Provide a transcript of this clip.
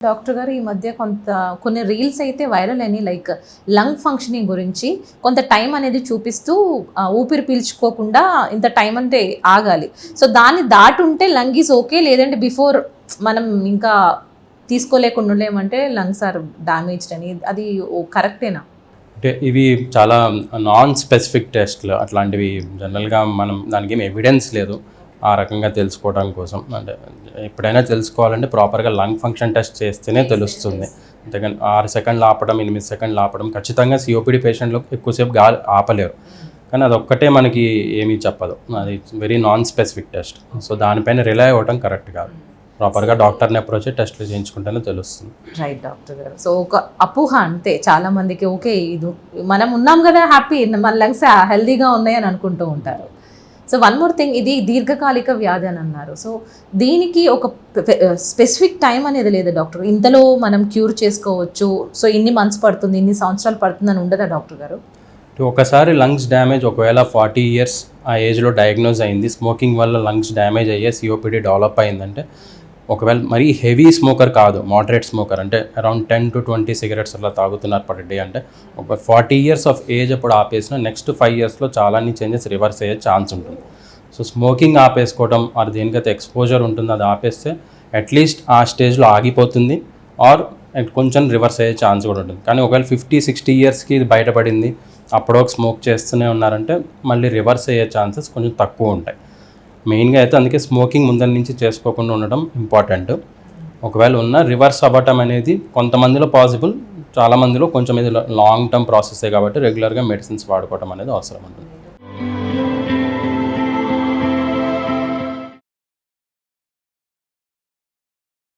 Doctor గారు ఈ మధ్య కొన్ని రీల్స్ అయితే వైరల్ అయినాయి, లైక్ లంగ్ ఫంక్షనింగ్ గురించి కొంత టైం అనేది చూపిస్తూ ఊపిరి పీల్చుకోకుండా ఇంత టైం అంటే ఆగాలి, సో దాన్ని దాటుంటే లంగ్ ఈజ్ ఓకే, లేదంటే బిఫోర్ మనం ఇంకా తీసుకోలేకుండా ఉండలేమంటే లంగ్స్ ఆర్ డ్యామేజ్డ్ అని, అది కరెక్టేనా? అంటే ఇవి చాలా నాన్ స్పెసిఫిక్ టెస్ట్లు అట్లాంటివి, జనరల్గా మనం దానికి ఏం ఎవిడెన్స్ లేదు ఆ రకంగా తెలుసుకోవడం కోసం. అంటే ఎప్పుడైనా తెలుసుకోవాలంటే ప్రాపర్గా లంగ్ ఫంక్షన్ టెస్ట్ చేస్తేనే తెలుస్తుంది. అంతేగాని 6 సెకండ్లు ఆపడం, 8 సెకండ్లు ఆపడం ఖచ్చితంగా సిఓపిడి పేషెంట్లో ఎక్కువసేపు గాలి ఆపలేరు, కానీ అదొక్కటే మనకి ఏమీ చెప్పదు. అది very non specific test, so దానిపైన రిలై అవ్వడం కరెక్ట్ కాదు. ప్రాపర్గా డాక్టర్ని అప్రోచ్ టెస్ట్లు చేయించుకుంటేనే తెలుస్తుంది. రైట్ డాక్టర్ గారు. సో ఒక అపోహ అంతే చాలా మందికి, ఓకే ఇది మనం ఉన్నాం కదా హ్యాపీ, మన లంగ్స్ హెల్దీగా ఉన్నాయి అని అనుకుంటూ ఉంటారు. సో వన్ మోర్ థింగ్, ఇది దీర్ఘకాలిక వ్యాధి అని అన్నారు, సో దీనికి ఒక స్పెసిఫిక్ టైం అనేది లేదు డాక్టర్, ఇంతలో మనం క్యూర్ చేసుకోవచ్చు, సో ఇన్ని మంత్స్ పడుతుంది, ఇన్ని సంవత్సరాలు పడుతుంది అని ఉండదా డాక్టర్ గారు? ఒకసారి లంగ్స్ డ్యామేజ్ ఒకవేళ 40 years ఆ ఏజ్లో డయాగ్నోజ్ అయింది, స్మోకింగ్ వల్ల లంగ్స్ డ్యామేజ్ అయ్యే సిఓపిడి డెవలప్ అయిందంటే, ఒకవేళ మరీ హెవీ స్మోకర్ కాదు, మోడరేట్ స్మోకర్ అంటే అరౌండ్ 10 to 20 cigarettes అలా తాగుతున్నారు పర్ డే అంటే, ఒక 40 years ఆఫ్ ఏజ్ అప్పుడు ఆపేసిన నెక్స్ట్ 5 yearsలో చాలా చేంజెస్ రివర్స్ అయ్యే ఛాన్స్ ఉంటుంది. సో స్మోకింగ్ ఆపేసుకోవడం అది దేనికైతే ఎక్స్పోజర్ ఉంటుందో అది ఆపేస్తే అట్లీస్ట్ ఆ స్టేజ్లో ఆగిపోతుంది, ఆర్ కొంచెం రివర్స్ అయ్యే ఛాన్స్ కూడా ఉంటుంది. కానీ ఒకవేళ 50-60 yearsకి ఇది బయటపడింది, అప్పుడు స్మోక్ చేస్తూనే ఉన్నారంటే మళ్ళీ రివర్స్ అయ్యే ఛాన్సెస్ కొంచెం తక్కువ ఉంటాయి. మెయిన్గా అయితే అందుకే స్మోకింగ్ ముందర నుంచి చేసుకోకుండా ఉండడం ఇంపార్టెంట్. ఒకవేళ ఉన్న రివర్స్ అవ్వటం అనేది కొంతమందిలో పాసిబుల్, చాలామందిలో కొంచెం ఇది లాంగ్ టర్మ్ ప్రాసెసే కాబట్టి రెగ్యులర్గా మెడిసిన్స్ వాడుకోవడం అనేది అవసరం ఉంటుంది.